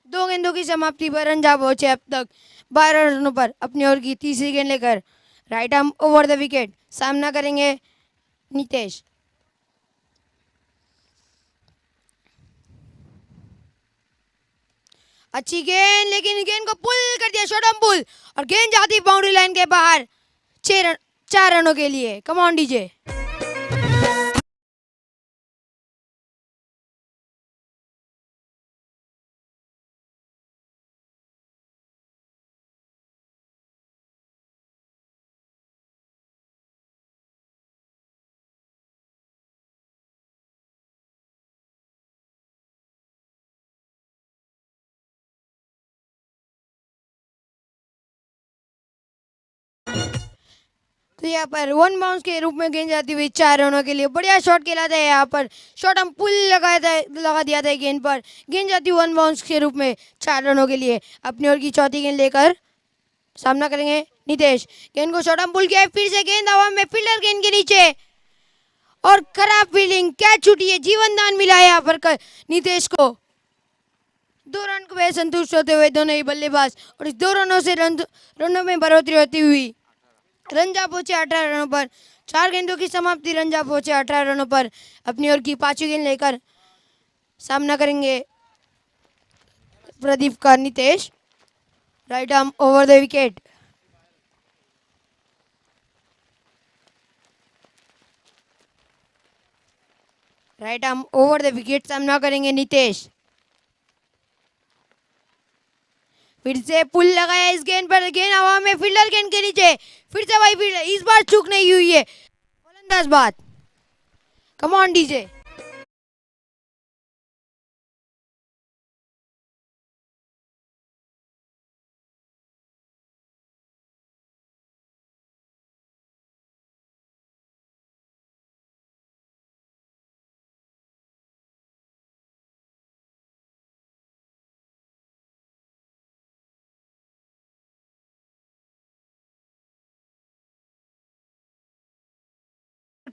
2 गेंदों की समाप्ति पर रंजा पहुंचे अब तक 12 रनों पर। अपनी ओर की तीसरी गेंद लेकर right arm over the wicket सामना करेंगे नितेश। अच्छी गेंद, लेकिन गेंद को पुल कर दिया, शॉर्ट आर्म पुल, और गेंद जाती बाउंड्री लाइन के बाहर 4 रनों के लिए। कम ऑन डीजे। तो यहाँ पर 1 बाउंस के रूप में गेंद जाती हुई 4 रनों के लिए। बढ़िया शॉट खेला था यहाँ पर, शॉट हम पुल लगा दिया था गेंद पर। गेंद जाती 1 बाउंस के रूप में 4 रनों के लिए। अपनी ओर की चौथी गेंद लेकर सामना करेंगे नितेश। गेंद को शॉट हम पुल किया, फिर से गेंद हवा में, फील्डर गेंद के नीचे और खराब फील्डिंग, कैच छूटी है। जीवन दान मिला है यहाँ पर नितेश को। 2 रन को संतुष्ट होते हुए दोनों ही बल्लेबाज, और इस 2 रनों से रनों में बढ़ोतरी होती हुई रंजा पहुंचे 18 रनों पर। 4 गेंदों की समाप्ति, रंजा पहुंचे 18 रनों पर। अपनी ओर की 5वीं गेंद लेकर सामना करेंगे प्रदीप का Nitesh. Right arm over the wicket. Right arm over the wicket सामना करेंगे नितेश। फिर से पुल लगाया इस गेंद पर, गेंद हवा में, फील्डर गेंद के नीचे, फिर से वही फील्डर, इस बार चूक नहीं हुई है। गोलंदाज बात। कम ऑन डीजे।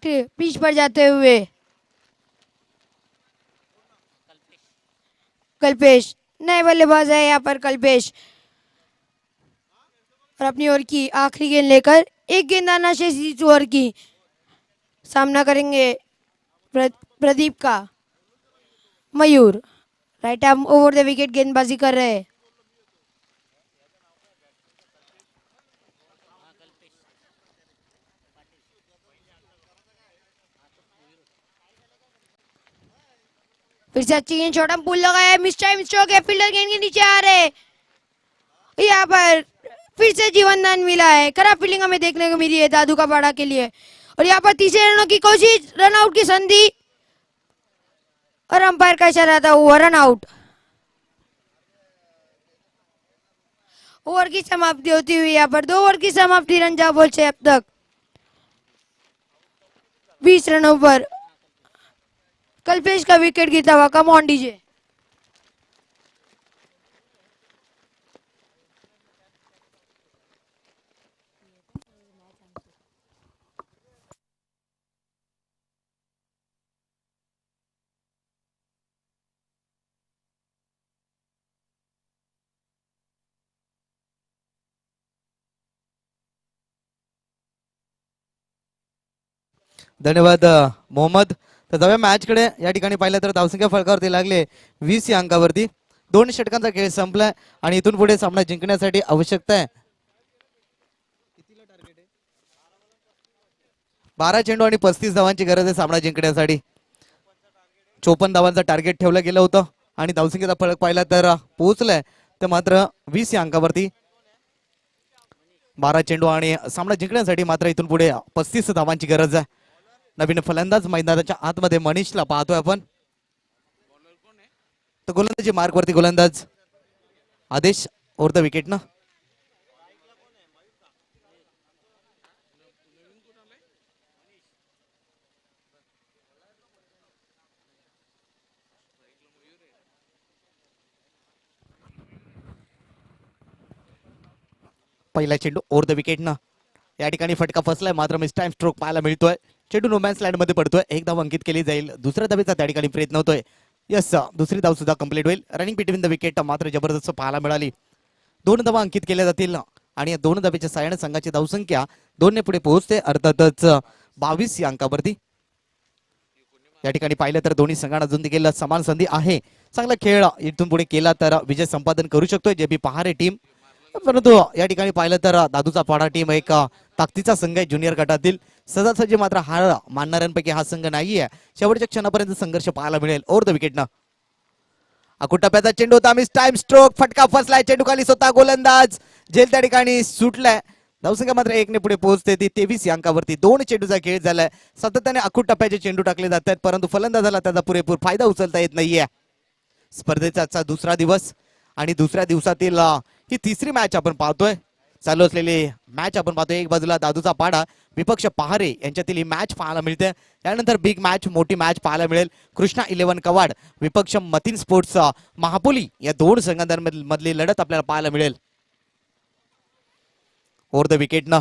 पिच पर जाते हुए कल्पेश, नए बल्लेबाज है यहाँ पर कल्पेश, और अपनी ओर की आखिरी गेंद लेकर एक गेंद आना शेष इस ओवर की। सामना करेंगे प्रदीप का Mayur. Right arm over the wicket गेंदबाजी कर रहे हैं। फिर से अच्छी गेंद, छोटा पुल लगाया, मिस टाइम स्ट्रोक है, फील्डर गेंद के नीचे आ रहे। यहाँ पर फिर से जीवन दान मिला है। खराब फील्डिंग हमें देखने को मिली है दादू का पाड़ा के लिए। और यहाँ पर तीसरे रनों की कोशिश, रन आउट की संधि, और अंपायर का इशारा था हुआ रन आउट। ओवर की समाप्ति होती हुई यहाँ पर 2 ओवर की समाप्ति। रंजा बोल से अब तक 20 रनों पर। कल्पेश का विकेट गिरता हुआ। कम ऑन डीजे। धन्यवाद मोहम्मद. तर जाऊया मॅच कडे. या ठिकाणी पाहिलं तर धावसंख्या फलकावरती लागले 20 या अंकावरती. 2 षटकांचा खेळ संपलाय आणि इथून पुढे सामना जिंकण्यासाठी आवश्यकता आहे 12 चेंडू आणि 35 धावांची गरज आहे सामना जिंकण्यासाठी. 54 धावांचा टार्गेट ठेवलं गेलं होतं आणि धावसंख्येचा फलक पाहिला तर पोहोचलाय ते मात्र 20 या अंकावरती. 12 चेंडू आणि सामना जिंकण्यासाठी मात्र इथून पुढे 35 धावांची गरज आहे. नवीन फलंदाज मैदानाच्या आतमध्ये मनीषला पाहतोय आपण. तर गोलंदाजी मार्कवरती गोलंदाज आदेश ओव्हर द विकेट ना. पहिला चेंडू ओव्हर द विकेट ना. या ठिकाणी फटका फसलाय मात्र मिस टाइम स्ट्रोक पाहायला मिळतोय. चेंडू नोमॅन्स लँड मध्ये पडतोय. एक धाव अंकित केली जाईल. दुसऱ्या धावेचा त्या ठिकाणी प्रयत्न होतोय. यस दुसरी धाव सुद्धा कंप्लीट होईल. रनिंग बिटवीन द विकेट मात्र जबरदस्त पाहायला मिळाली. 2 धावा अंकित केल्या जातील आणि या 2 धावेच्या साहाय्याने संघाची धावसंख्या 2 ने पुढे पोहोचते. अर्थातच 22 या अंकावरती. या ठिकाणी पाहिलं तर दोन्ही संघांना अजून देखील समान संधी आहे. चांगला खेळ इथून पुढे केला तर विजय संपादन करू शकतोय जेबी पहारे टीम. परंतु या ठिकाणी पाहिलं तर दादूचा पाडा टीम एक ताकदीचा संघ आहे ज्युनियर गटातील. सहजासहजी मात्र हार मानणाऱ्यांपैकी हा संघ नाहीये. शेवटच्या क्षणापर्यंत संघर्ष पाहायला मिळेल. ओव्हर द विकेट ना. अकुटप्याचा चेंडू होता. Miss time stroke. फटका फसलाय. चेंडू खाली स्वतः गोलंदाज झेल त्या ठिकाणी सुटलाय. धावसंख्या मात्र 1 ने पुढे पोहोचते. ती 23 या अंकावरती. 2 चेंडूचा खेळ झालाय. सातत्याने अकुट टप्प्याचे चेंडू टाकले जातात परंतु फलंदाजाला त्याचा पुरेपूर फायदा उचलता येत नाहीये. स्पर्धेचा आजचा दुसरा दिवस आणि दुसऱ्या दिवसातील ही तिसरी मॅच आपण पाहतोय. चालू असलेली मॅच आपण पाहतोय. एक बाजूला दादूचा पाडा विपक्ष पहारे यांच्यातील ही मॅच पाहायला मिळते. त्यानंतर बिग मॅच मोठी मॅच पाहायला मिळेल. कृष्णा 11 कवाड विपक्ष मतीन स्पोर्ट्स महापोली या 2 संघांदरम्यान मधली लढत आपल्याला पाहायला मिळेल. ओव्हर द विकेट ना.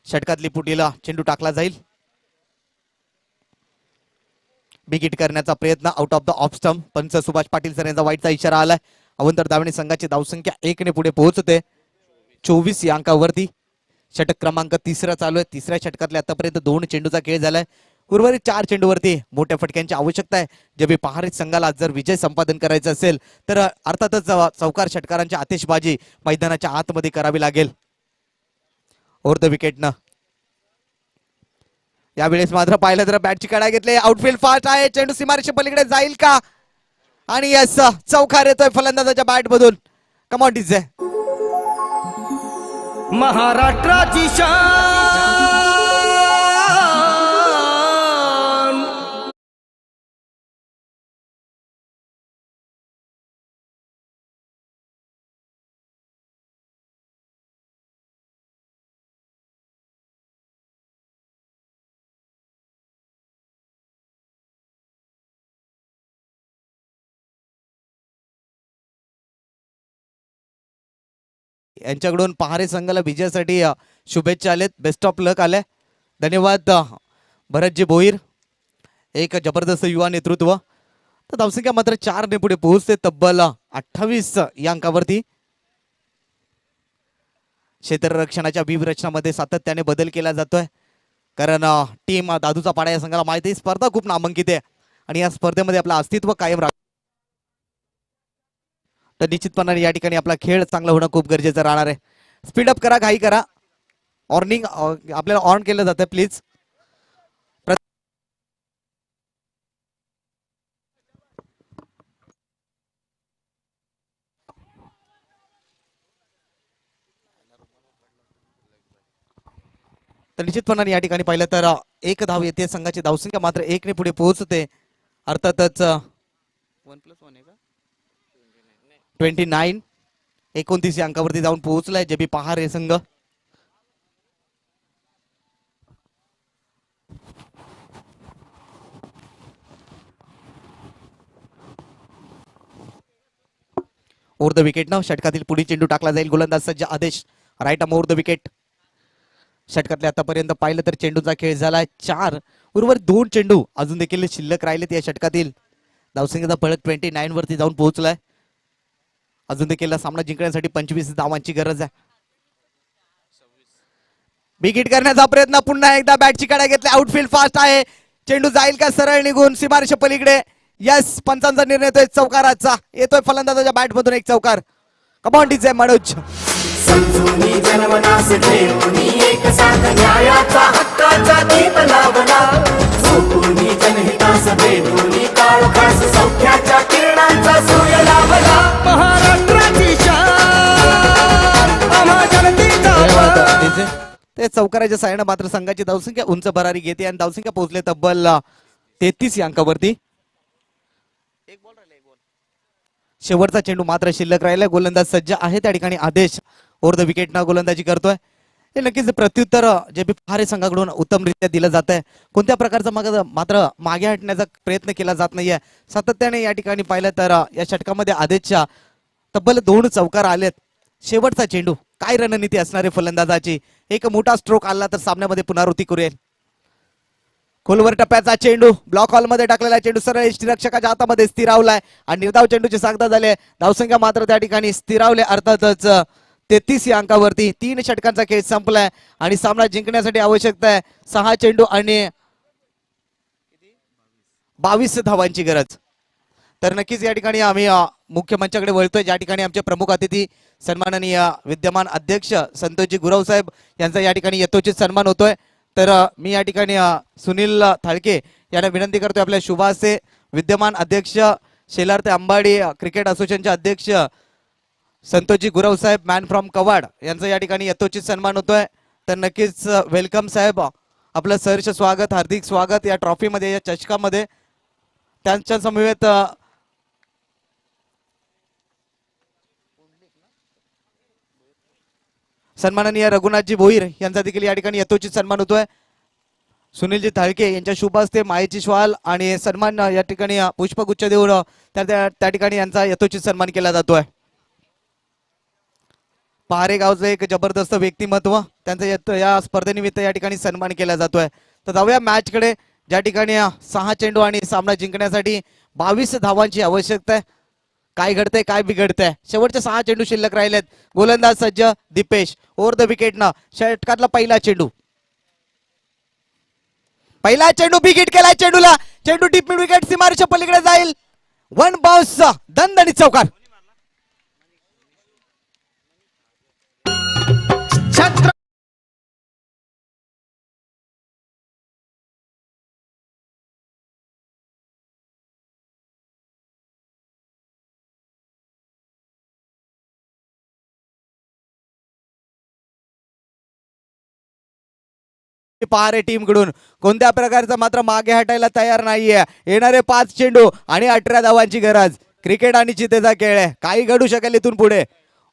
षटकातली पुटीला चेंडू टाकला जाईल. बिग हिट करण्याचा प्रयत्न out of the off stump. पंच सुभाष पाटील सर यांचा वाईटचा इशारा आलाय. अवंतर दावणे संघाची धावसंख्या 1 ने पुढे पोहोचते. 24 या अंकावरती. षटक क्रमांक 3 चालू आहे. तिसऱ्या षटकातले आतापर्यंत 2 चेंडूचा खेळ झालाय. उर्वरित 4 चेंडूवरती मोठ्या फटक्यांची आवश्यकता आहे. जेबी पहारे संघाला जर विजय संपादन करायचं असेल तर अर्थातच चौकार षटकारांची आतिषबाजी मैदानाच्या आतमध्ये करावी लागेल. ओव्हर द विकेट ना. यावेळेस मात्र पाहिलं तर बॅटची कडा घेतली. आउटफील्ड फास्ट आहे. चेंडू सीमारेषे पलीकडे जाईल का आणि यस चौकार येतोय फलंदाजाच्या बॅट मधून. कम ऑन डीजे. महाराष्ट्राची शान यांच्याकडून पहारे संघाला विजयासाठी शुभेच्छा आलेत. बेस्ट ऑफ लक आले. धन्यवाद भरतजी भोईर. एक जबरदस्त युवा नेतृत्व. तर धावसंख्या मात्र 4 ने पुढे पोहोचते. तब्बल 28 या अंकावरती. क्षेत्ररक्षणाच्या व्यूहरचनामध्ये सातत्याने बदल केला जातोय कारण टीम दादूचा पाडा या संघाला माहिती आहे स्पर्धा खूप नामांकित आहे आणि या स्पर्धेमध्ये आपलं अस्तित्व कायम राहतं. तर निश्चितपणाने या ठिकाणी आपला खेळ चांगला होणं खूप गरजेचं राहणार आहे. स्पीडअप करा. घाई करा. ऑर्निंग आपल्याला ऑन केलं जातं प्लीज. तर निश्चितपणाने या ठिकाणी पाहिलं तर 1 धाव येते. संघाची धावसंख्या मात्र 1 ने पुढे पोहोचते. अर्थातच 1+1 आहे का 29 29 या अंकावरती जाऊन पोहोचलाय जेबी पहारे संघ. ओव्हर द विकेट ना. षटकातील पुढील चेंडू टाकला जाईल. गोलंदाज सज्ज Aadesh right arm over the wicket. षटकातले आतापर्यंत पाहिलं तर चेंडूचा खेळ झालाय 4. उर्वरित 2 चेंडू अजून देखील शिल्लक राहिलेत या षटकातील. धावसंख्येचा फलक 29 वरती जाऊन पोहोचलाय. अजून देखील सामना जिंकण्यासाठी 25 धावांची गरज आहे. बिग हिट करण्याचा प्रयत्न पुन्हा एकदा बॅटची कडा घेतली. आउटफील्ड फास्ट आहे. चेंडू जाईल का सरळ निघून सीमारेषे पलीकडे. यस पंचांचा निर्णय येतोय चौकाराचा. येतोय फलंदाजाच्या बॅट मधून एक चौकार. कमांडीचे मनोज. समजूनी जनमनास ठेवूनी एक साथ न्यायाचा हक्काचा दीप लावला. झोपूनी जनहितास भेटूनी काळोखास सौख्याच्या किरणांचा सूर्य लाभला. महाराष्ट्राची शान आम्हा जनतेचा. ते चौकाराच्या साहाय्याने मात्र संघाची धावसंख्या उंच भरारी घेते आणि धावसंख्या पोहोचले तब्बल 33 या अंकावरती. शेवटचा चेंडू मात्र शिल्लक राहिलाय. गोलंदाज सज्ज आहे त्या ठिकाणी आदेश ओव्हर द विकेटनं गोलंदाजी करतोय. हे नक्कीच प्रत्युत्तर जे बी पहारे संघाकडून उत्तमरित्या दिलं जात आहे. कोणत्या प्रकारचा मात्र मागे हटण्याचा प्रयत्न केला जात नाहीये. सातत्याने या ठिकाणी पाहिलं तर या षटकामध्ये आदेशच्या तब्बल 2 चौकार आलेत. शेवटचा चेंडू काय रणनीती असणार आहे फलंदाजाची. एक मोठा स्ट्रोक आला तर सामन्यामध्ये पुनरावृत्ती करूया. खोलवर टप्प्याचा चेंडू ब्लॉक हॉल मध्ये टाकलेला चेंडू सरळ यष्टीरक्षकाच्या हातामध्ये स्थिरावलाय आणि निर्धाव चेंडूची सांगता झाली. धावसंख्या मात्र त्या ठिकाणी स्थिरावले. अर्थातच 33 या अंकावरती 3 षटकांचा खेळ संपलाय आणि सामना जिंकण्यासाठी आवश्यकता आहे 6 चेंडू आणि 22 धावांची गरज. तर नक्कीच या ठिकाणी आम्ही मुख्य मंचाकडे वळतोय ज्या ठिकाणी आमचे प्रमुख अतिथी सन्माननीय विद्यमान अध्यक्ष संतोषजी गुरव साहेब यांचा या ठिकाणी यथोचित सन्मान होतोय. तर मी या ठिकाणी सुनील थाळके यांना विनंती करतोय आपल्या शुभासे विद्यमान अध्यक्ष शेलार ते अंबाडी क्रिकेट असोसिएशनचे अध्यक्ष संतोषजी गुरव साहेब मॅन फ्रॉम कवाड यांचा या ठिकाणी यथोचित सन्मान होतोय. तर नक्कीच वेलकम साहेब, आपलं सहर्ष स्वागत, हार्दिक स्वागत या ट्रॉफीमध्ये, या चषकामध्ये. त्यांच्या समवेत सन्माननीय रघुनाथजी भोईर यांचा देखील या ठिकाणी यथोचित सन्मान होतोय. सुनीलजी थाळके यांच्या शुभ हस्ते मायेची श्वाल आणि सन्मान या ठिकाणी पुष्पगुच्छ देऊन त्या ठिकाणी यांचा यथोचित सन्मान केला जातोय. पहारे गावचं एक जबरदस्त व्यक्तिमत्व, त्यांचा या स्पर्धेनिमित्त या ठिकाणी सन्मान केला जातोय. तर जाऊया मॅच कडे ज्या ठिकाणी 6 चेंडू आणि सामना जिंकण्यासाठी 22 धावांची आवश्यकता आहे. काय घडतंय काय बिघडतंय. शेवटचे 6 चेंडू शिल्लक राहिलेत. गोलंदाज सज्ज दीपेश ओव्हर द विकेटनं षटकातला पहिला चेंडू बिगिट केलाय. चेंडू डीप मिड विकेट सीमारेषा पलीकडे जाईल. 1 बाउन्स दणदणीत चौकार. पहारे टीम कडून कोणत्या प्रकारचा मात्र मागे हटायला तयार नाहीये. येणारे 5 चेंडू आणि 18 धावांची गरज. क्रिकेट आणि चितेचा खेळ आहे, काही घडू शकेल इथून पुढे.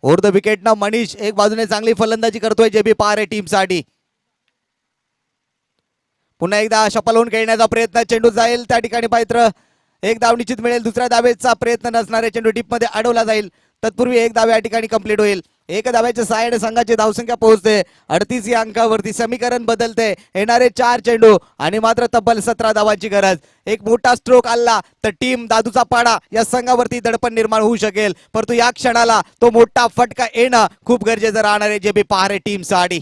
ओव्हर द विकेट ना मनीष एक बाजूने चांगली फलंदाजी करतोय जेबी पहारे टीम साठी. पुन्हा एकदा शपल होऊन खेळण्याचा प्रयत्न. चेंडू जाईल त्या ठिकाणी पायत्र. एक धाव निश्चित मिळेल. दुसऱ्या धावेचा प्रयत्न नसणारे चेंडू डीप मध्ये अडवला जाईल. तत्पूर्वी एक धाव या ठिकाणी कंप्लीट होईल. एक धाव्याच्या साइड संघाची धावसंख्या पोहोचते 38 या अंकावरती. समीकरण बदलते. येणारे 4 चेंडू आणि मात्र तब्बल 17 धावांची गरज. एक मोठा स्ट्रोक आला तर टीम दादूचा पाडा या संघावरती दडपण निर्माण होऊ शकेल, परंतु या क्षणाला तो मोठा फटका येणं खूप गरजेचं राहणार आहे जे बी पहारे टीम साठी.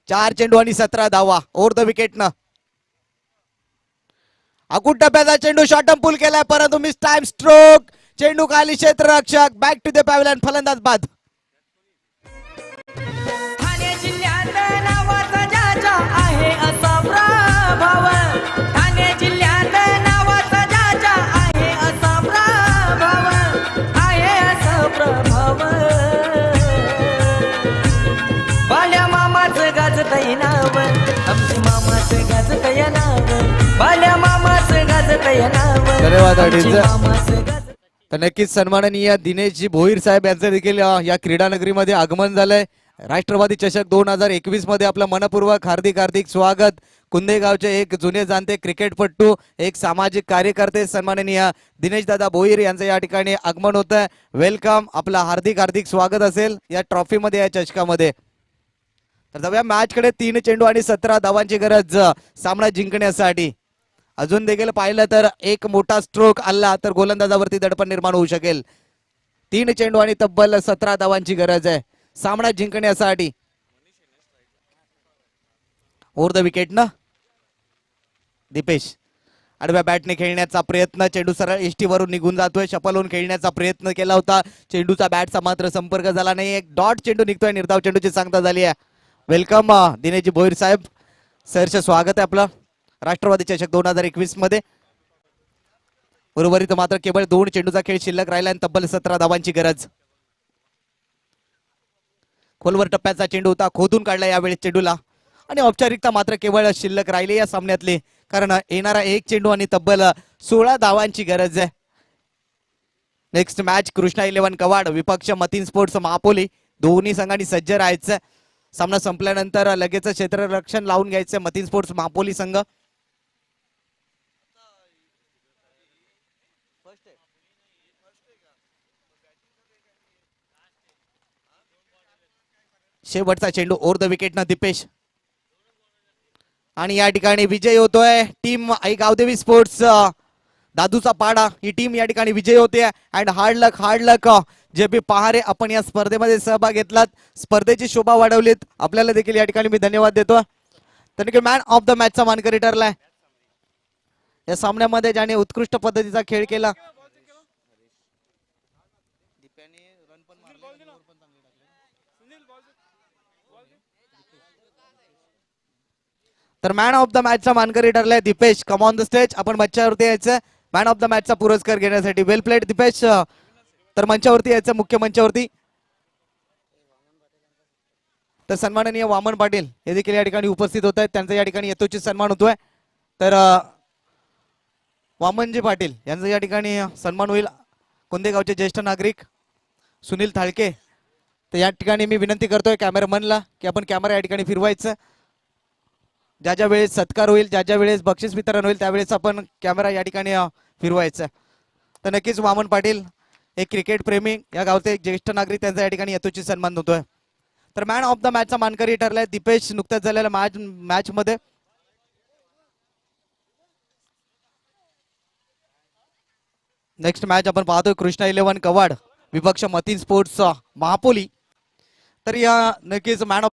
4 चेंडू आणि 17 धावा ओव्हर द विकेटनं. अकुट टप्प्याचा चेंडू शॉर्ट पूल केलाय परंतु मिस टाइम स्ट्रोक. चेंडू खाली क्षेत्ररक्षक. Back to the pavilion. फलंदाज बाद. ठाणे जिल्ह्यात नावाचा जाजा आहे असा प्रभाव. ठाणे जिल्ह्यात नावाचा जाजा आहे असा प्रभाव. आहे असा प्रभाव. बाल्या मामाचं गाजतय नाव. आमच्या मामाचं गाजतय नाव. बाल्या मामाचं गाजतय नाव. आमच्या मामाचं गाजतय. तर नक्कीच सन्माननीय दिनेशजी भोईर साहेब यांचं देखील या क्रीडा नगरीमध्ये आगमन झालंय. राष्ट्रवादी चषक 2021 मध्ये आपलं मनपूर्वक हार्दिक स्वागत. कुंदेगावचे एक जुने जाणते क्रिकेटपट्टू, एक सामाजिक कार्यकर्ते सन्माननीय दिनेश दादा भोईर यांचं या ठिकाणी आगमन होत आहे. वेलकम, आपलं हार्दिक स्वागत असेल या ट्रॉफीमध्ये, या चषकामध्ये. तर जाऊया मॅच कडे. 3 चेंडू आणि 17 धावांची गरज सामना जिंकण्यासाठी. अजून देखील पाहिलं तर एक मोठा स्ट्रोक आला तर गोलंदाजावरती दडपण निर्माण होऊ शकेल. 3 चेंडू आणि तब्बल 17 धावांची गरज आहे सामना जिंकण्यासाठी. ओव्हर द विकेट ना दीपेश आडव्या बॅटने खेळण्याचा प्रयत्न. चेंडू सरळ एसटी वरून निघून जातोय. शपल होऊन खेळण्याचा प्रयत्न केला होता. चेंडूचा बॅटचा मात्र संपर्क झाला नाही. एक डॉट चेंडू निघतोय. निर्धाव चेंडूची सांगता झाली आहे. वेलकम दिनेशजी भोईर साहेब, सहर्ष स्वागत आहे आपलं राष्ट्रवादी चषक 2021 मध्ये. उर्वरित मात्र केवळ 2 चेंडूचा खेळ शिल्लक राहिला आणि तब्बल 17 धावांची गरज. खोलवर टप्प्याचा चेंडू होता, खोदून काढला यावेळी चेंडूला आणि औपचारिकता मात्र केवळ शिल्लक राहिली या सामन्यातली, कारण येणारा 1 चेंडू आणि तब्बल 16 धावांची गरज आहे. नेक्स्ट मॅच कृष्णा 11 कवाड विपक्ष मतीन स्पोर्ट्स महापोली. दोन्ही संघांनी सज्ज राहायचं. सामना संपल्यानंतर लगेच क्षेत्ररक्षण लावून घ्यायचं मतीन स्पोर्ट्स महापोली संघ. शेवटचा चेंडू ओव्हर द विकेट न दीपेश. आणि या ठिकाणी विजय होतोय टीम आई गावदेवी स्पोर्ट्स दादूचा पाडा. ही टीम या ठिकाणी विजय होते. अँड हार्ड लक जे बी पहारे आपण या स्पर्धेमध्ये सहभाग घेतलात, स्पर्धेची शोभा वाढवलीत, आपल्याला देखील या ठिकाणी मी धन्यवाद देतो. तर मॅन ऑफ द मॅचचा मानकरी ठरलाय. या सामन्यामध्ये ज्याने उत्कृष्ट पद्धतीचा खेळ केला तर मॅन ऑफ द मॅचचा मानकरी ठरलाय Deepesh. Come on the stage. आपण मंचावरती यायचं मॅन ऑफ द मॅचचा पुरस्कार घेण्यासाठी. Well played Deepesh. तर मंचावरती यायचं मुख्य मंचावरती. तर सन्माननीय वामन पाटील हे देखील या ठिकाणी उपस्थित होत आहेत. त्यांचा या ठिकाणी यथोचित सन्मान होतोय. तर वामनजी पाटील यांचा या ठिकाणी सन्मान होईल. कोंदेगावचे ज्येष्ठ नागरिक सुनील थाळके. तर या ठिकाणी मी विनंती करतोय कॅमेरामनला की आपण कॅमेरा या ठिकाणी फिरवायचं. ज्या ज्या वेळेस सत्कार होईल, ज्या ज्या वेळेस बक्षीस वितरण होईल, त्यावेळेस आपण कॅमेरा या ठिकाणी फिरवायचा. तर नक्कीच वामन पाटील एक क्रिकेट प्रेमी, या गावचे एक ज्येष्ठ नागरिक, त्यांचा या ठिकाणी यथोचित सन्मान होतोय. तर मॅन ऑफ द मॅचचा मानकरी ठरलाय दीपेश. नुकत्याच झालेल्या मॅच मध्ये नेक्स्ट मॅच आपण पाहतोय कृष्णा 11 कवाड विपक्ष मतीन स्पोर्ट्स महापोली. तर या नक्कीच मॅन